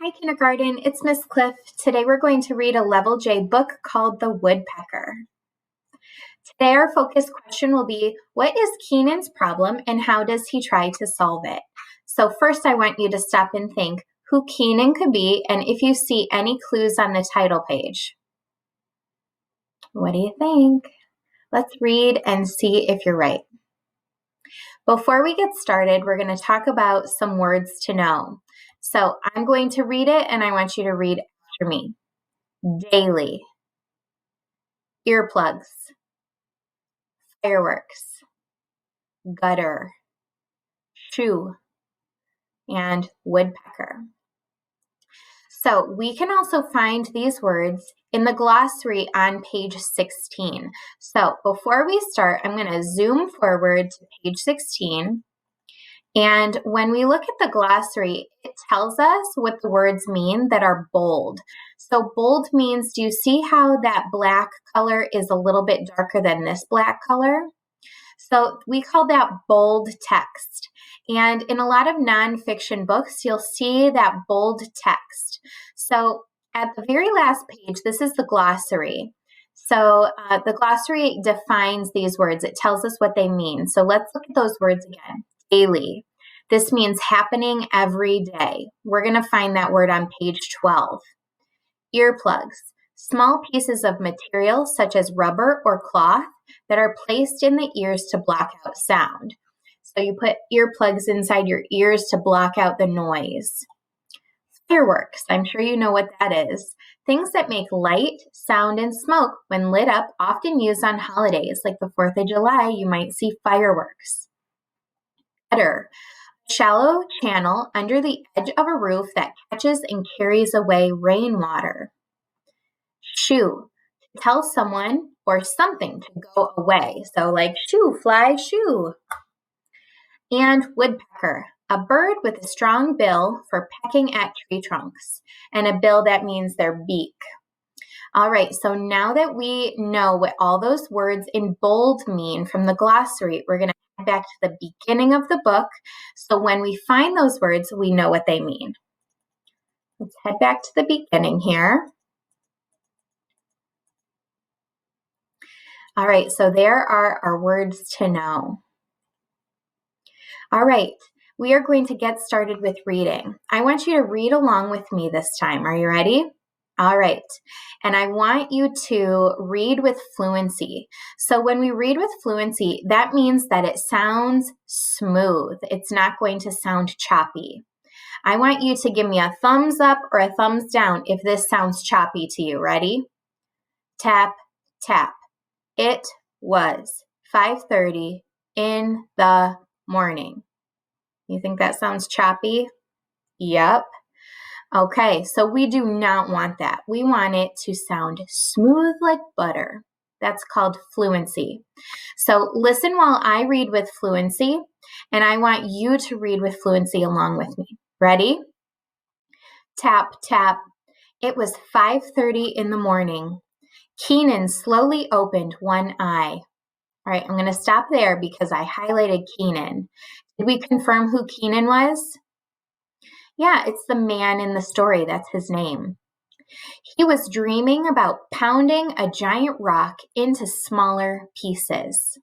Hi, kindergarten. It's Miss Cliff. Today we're going to read a Level J book called The Woodpecker. Today our focus question will be, what is Keenan's problem and how does he try to solve it? So first I want you to stop and think who Keenan could be and if you see any clues on the title page. What do you think? Let's read and see if you're right. Before we get started, we're going to talk about some words to know. So I'm going to read it and I want you to read after me. Daily, earplugs, fireworks, gutter, shoe, and woodpecker. So we can also find these words in the glossary on page 16. So before we start, I'm going to zoom forward to page 16. And when we look at the glossary, it tells us what the words mean that are bold. So bold means, do you see how that black color is a little bit darker than this black color? So we call that bold text. And in a lot of nonfiction books, you'll see that bold text. So at the very last page, this is the glossary. So the glossary defines these words. It tells us what they mean. So let's look at those words again. Daily. This means happening every day. We're going to find that word on page 12. Earplugs. Small pieces of material such as rubber or cloth that are placed in the ears to block out sound. So you put earplugs inside your ears to block out the noise. Fireworks, I'm sure you know what that is. Things that make light, sound, and smoke when lit up, often used on holidays like the 4th of July, you might see fireworks. Gutter, a shallow channel under the edge of a roof that catches and carries away rainwater. Shoe, to tell someone or something to go away. So like shoo, fly, shoo. And woodpecker, a bird with a strong bill for pecking at tree trunks, and a bill that means their beak. All right, so now that we know what all those words in bold mean from the glossary, we're going to head back to the beginning of the book. So when we find those words, we know what they mean. Let's head back to the beginning here. All right, so there are our words to know. All right, we are going to get started with reading. I want you to read along with me this time. Are you ready? All right, and I want you to read with fluency. So when we read with fluency, that means that it sounds smooth. It's not going to sound choppy. I want you to give me a thumbs up or a thumbs down if this sounds choppy to you. Ready? Tap, tap. It was 5:30 in the morning. You think that sounds choppy? Yep. Okay, so we do not want that. We want it to sound smooth like butter. That's called fluency. So listen while I read with fluency, and I want you to read with fluency along with me. Ready? Tap, tap. It was 5:30 in the morning. Keenan slowly opened one eye. All right, I'm going to stop there because I highlighted Keenan. Did we confirm who Keenan was? Yeah, it's the man in the story. That's his name. He was dreaming about pounding a giant rock into smaller pieces.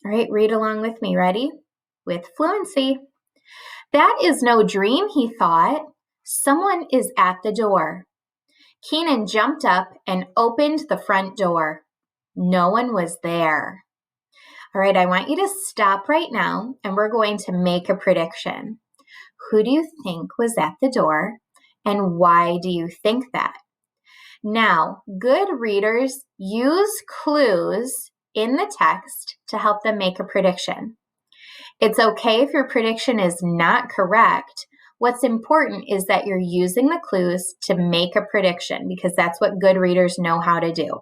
All right, read along with me. Ready? With fluency. That is no dream, he thought. Someone is at the door. Keenan jumped up and opened the front door. No one was there. All right, I want you to stop right now and we're going to make a prediction. Who do you think was at the door and why do you think that? Now, good readers use clues in the text to help them make a prediction. It's okay if your prediction is not correct. What's important is that you're using the clues to make a prediction because that's what good readers know how to do.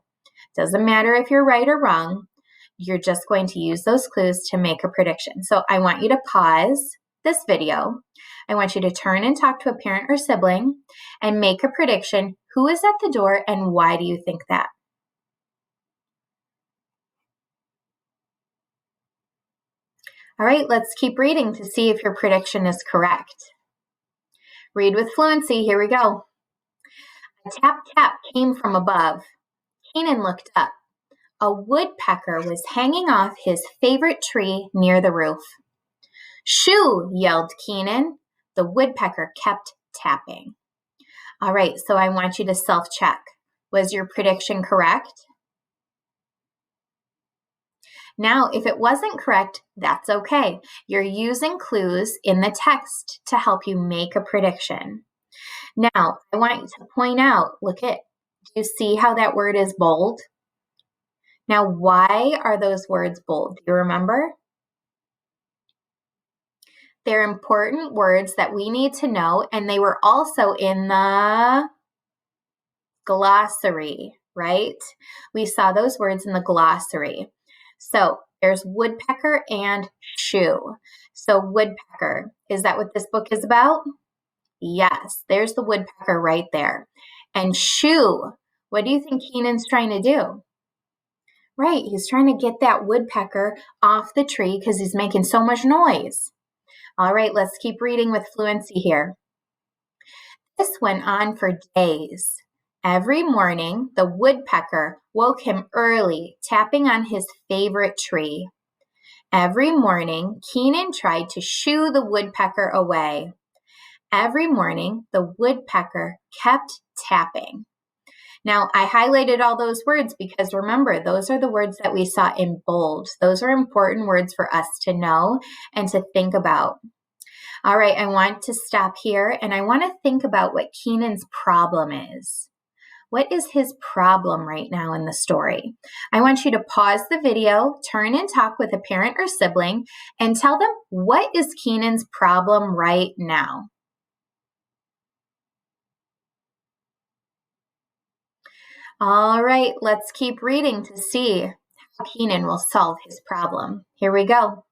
Doesn't matter if you're right or wrong. You're just going to use those clues to make a prediction. So I want you to pause this video. I want you to turn and talk to a parent or sibling and make a prediction. Who is at the door and why do you think that? All right, let's keep reading to see if your prediction is correct. Read with fluency. Here we go. A tap tap came from above. Keenan looked up. A woodpecker was hanging off his favorite tree near the roof. Shoo! Yelled Keenan. The woodpecker kept tapping. All right, so I want you to self-check. Was your prediction correct? Now, if it wasn't correct, that's okay. You're using clues in the text to help you make a prediction. Now, I want you to point out, do you see how that word is bold? Now, why are those words bold? Do you remember? They're important words that we need to know, and they were also in the glossary, right? We saw those words in the glossary. So there's woodpecker and shoe. So woodpecker, is that what this book is about? Yes, there's the woodpecker right there. And shoo, what do you think Keenan's trying to do? Right, he's trying to get that woodpecker off the tree because he's making so much noise. All right, let's keep reading with fluency here. This went on for days. Every morning, the woodpecker woke him early, tapping on his favorite tree. Every morning, Keenan tried to shoo the woodpecker away. Every morning, the woodpecker kept tapping. Now, I highlighted all those words because remember, those are the words that we saw in bold. Those are important words for us to know and to think about. All right, I want to stop here and I want to think about what Keenan's problem is. What is his problem right now in the story? I want you to pause the video, turn and talk with a parent or sibling, and tell them what is Keenan's problem right now. All right, let's keep reading to see how Keenan will solve his problem. Here we go.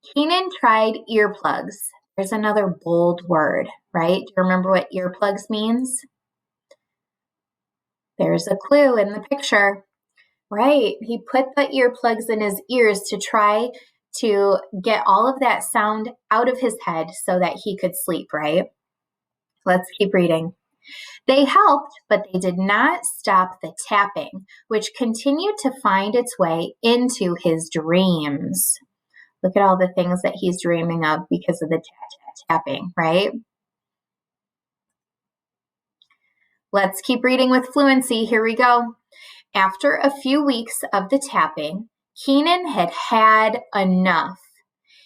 Keenan tried earplugs. There's another bold word, right? Do you remember what earplugs means? There's a clue in the picture. Right, he put the earplugs in his ears to try to get all of that sound out of his head so that he could sleep, right? Let's keep reading. They helped, but they did not stop the tapping, which continued to find its way into his dreams. Look at all the things that he's dreaming of because of the tapping, right? Let's keep reading with fluency. Here we go. After a few weeks of the tapping, Keenan had had enough.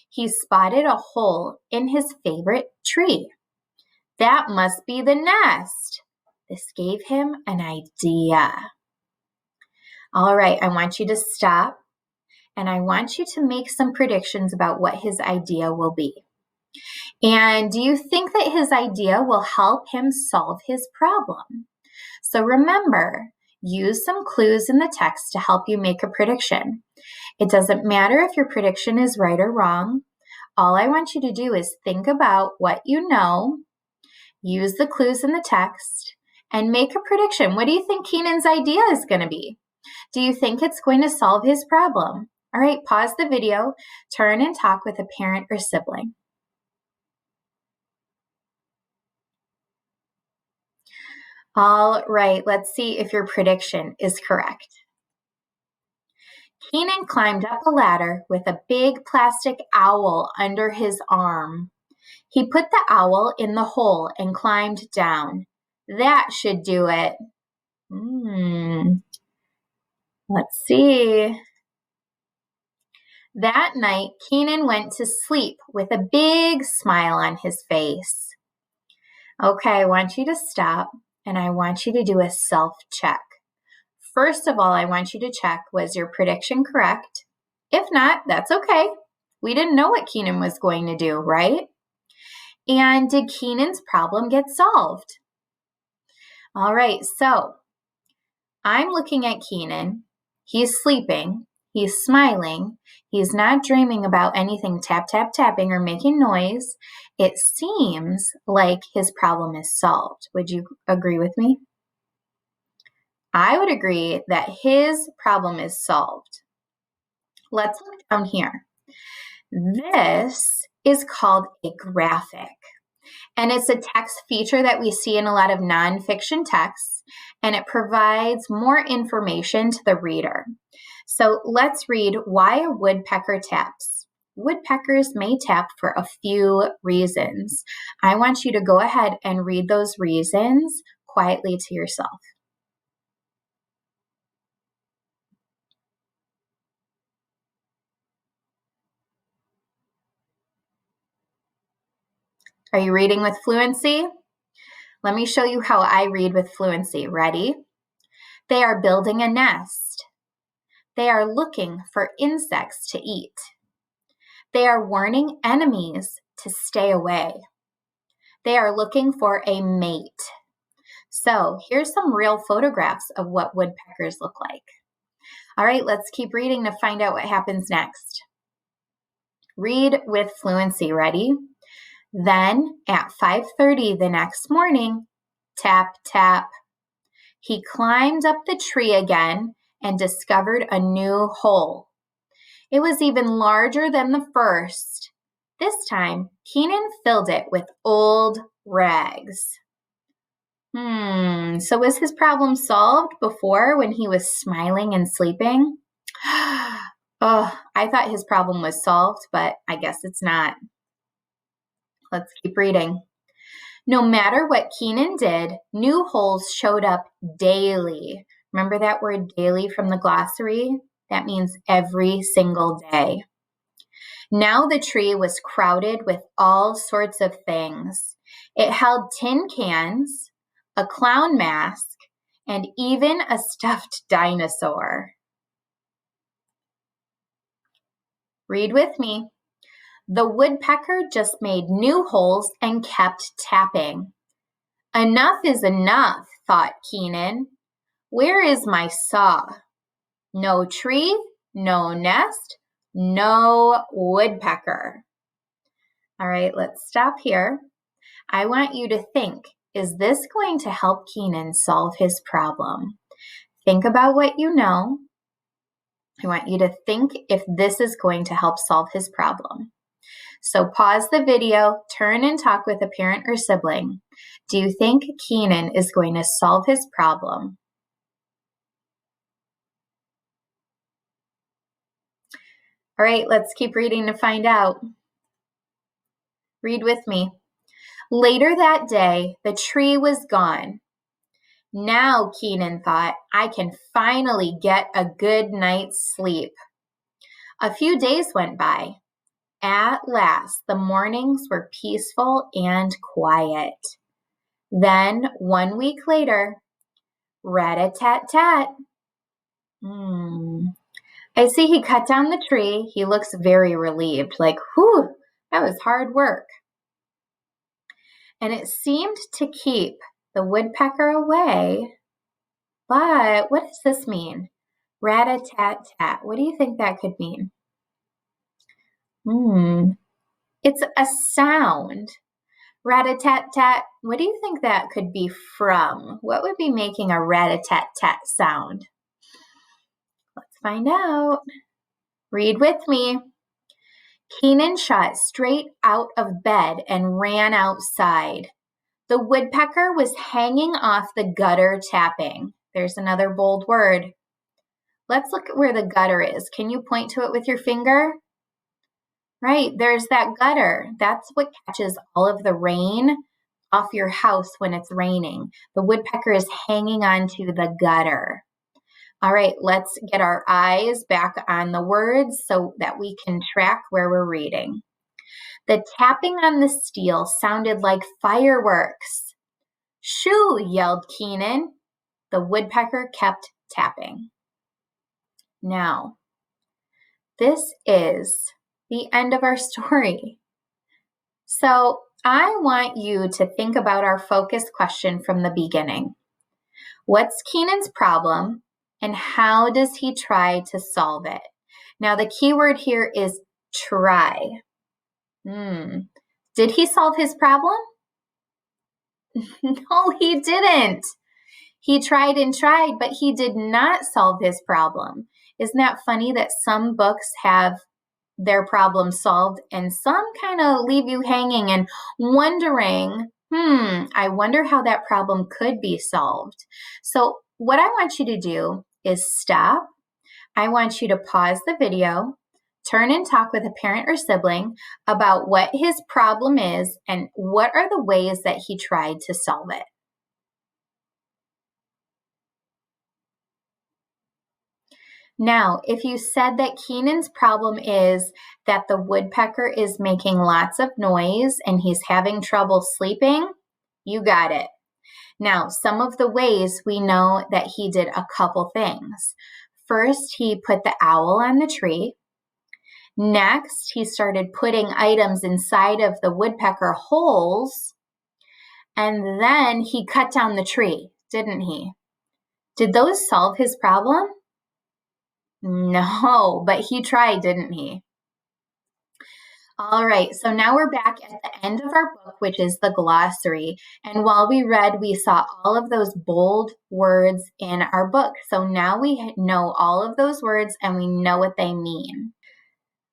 He spotted a hole in his favorite tree. That must be the nest. This gave him an idea. All right, I want you to stop and I want you to make some predictions about what his idea will be. And do you think that his idea will help him solve his problem? So remember, use some clues in the text to help you make a prediction. It doesn't matter if your prediction is right or wrong. All I want you to do is think about what you know, use the clues in the text, and make a prediction. What do you think Keenan's idea is going to be? Do you think it's going to solve his problem? All right, pause the video, turn and talk with a parent or sibling. All right, let's see if your prediction is correct. Keenan climbed up a ladder with a big plastic owl under his arm. He put the owl in the hole and climbed down. That should do it. Let's see. That night, Keenan went to sleep with a big smile on his face. Okay, I want you to stop and I want you to do a self-check. First of all, I want you to check, was your prediction correct? If not, that's okay. We didn't know what Keenan was going to do, right? And did Keenan's problem get solved? All right, so I'm looking at Keenan. He's sleeping. He's smiling. He's not dreaming about anything tap, tap, tapping or making noise. It seems like his problem is solved. Would you agree with me? I would agree that his problem is solved. Let's look down here. This is called a graphic. And it's a text feature that we see in a lot of nonfiction texts, and it provides more information to the reader. So let's read why a woodpecker taps. Woodpeckers may tap for a few reasons. I want you to go ahead and read those reasons quietly to yourself. Are you reading with fluency? Let me show you how I read with fluency. Ready? They are building a nest. They are looking for insects to eat. They are warning enemies to stay away. They are looking for a mate. So here's some real photographs of what woodpeckers look like. All right, let's keep reading to find out what happens next. Read with fluency. Ready? Then at 5:30 the next morning, tap, tap. He climbed up the tree again and discovered a new hole. It was even larger than the first. This time, Keenan filled it with old rags. So was his problem solved before when he was smiling and sleeping? Oh, I thought his problem was solved, but I guess it's not. Let's keep reading. No matter what Keenan did, new holes showed up daily. Remember that word daily from the glossary? That means every single day. Now the tree was crowded with all sorts of things. It held tin cans, a clown mask, and even a stuffed dinosaur. Read with me. The woodpecker just made new holes and kept tapping. Enough is enough, thought Keenan. Where is my saw? No tree, no nest, no woodpecker. All right, let's stop here. I want you to think, is this going to help Keenan solve his problem? Think about what you know. I want you to think if this is going to help solve his problem. So pause the video, turn and talk with a parent or sibling. Do you think Keenan is going to solve his problem? All right, let's keep reading to find out. Read with me. Later that day, the tree was gone. Now, Keenan thought, I can finally get a good night's sleep. A few days went by. At last, the mornings were peaceful and quiet. Then, 1 week later, rat-a-tat-tat. I see he cut down the tree. He looks very relieved, like, whew, that was hard work. And it seemed to keep the woodpecker away. But what does this mean? Rat-a-tat-tat. What do you think that could mean? It's a sound. Rat-a-tat-tat. What do you think that could be from? What would be making a rat-a-tat-tat sound? Let's find out. Read with me. Keenan shot straight out of bed and ran outside. The woodpecker was hanging off the gutter tapping. There's another bold word. Let's look at where the gutter is. Can you point to it with your finger? Right, there's that gutter. That's what catches all of the rain off your house when it's raining. The woodpecker is hanging onto the gutter. All right, let's get our eyes back on the words so that we can track where we're reading. The tapping on the steel sounded like fireworks. Shoo, yelled Keenan. The woodpecker kept tapping. Now, this is the end of our story. So I want you to think about our focus question from the beginning. What's Keenan's problem and how does he try to solve it? Now the key word here is try. Did he solve his problem? No, he didn't. He tried and tried, but he did not solve his problem. Isn't that funny that some books have their problem solved, and some kind of leave you hanging and wondering, I wonder how that problem could be solved. So what I want you to do is stop. I want you to pause the video, turn and talk with a parent or sibling about what his problem is and what are the ways that he tried to solve it. Now, if you said that Keenan's problem is that the woodpecker is making lots of noise and he's having trouble sleeping, you got it. Now, some of the ways we know that he did a couple things. First, he put the owl on the tree. Next, he started putting items inside of the woodpecker holes. And then he cut down the tree, didn't he? Did those solve his problem? No, but he tried, didn't he? All right, so now we're back at the end of our book, which is the glossary. And while we read, we saw all of those bold words in our book. So now we know all of those words and we know what they mean.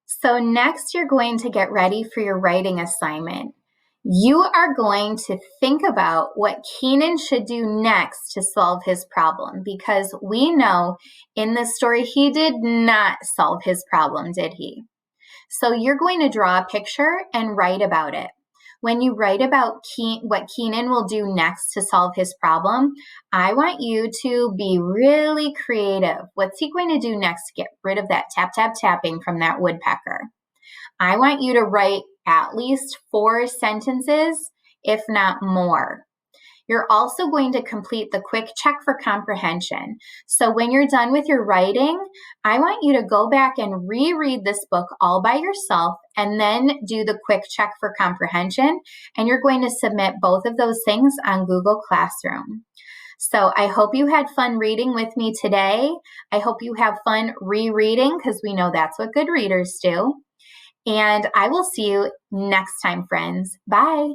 So next, you're going to get ready for your writing assignment. You are going to think about what Keenan should do next to solve his problem, because we know in this story he did not solve his problem, did he? So you're going to draw a picture and write about it. When you write about what Keenan will do next to solve his problem, I want you to be really creative. What's he going to do next to get rid of that tap, tap, tapping from that woodpecker? I want you to write at least 4 sentences, if not more. You're also going to complete the quick check for comprehension. So when you're done with your writing, I want you to go back and reread this book all by yourself and then do the quick check for comprehension. And you're going to submit both of those things on Google Classroom. So I hope you had fun reading with me today. I hope you have fun rereading, because we know that's what good readers do. And I will see you next time, friends. Bye.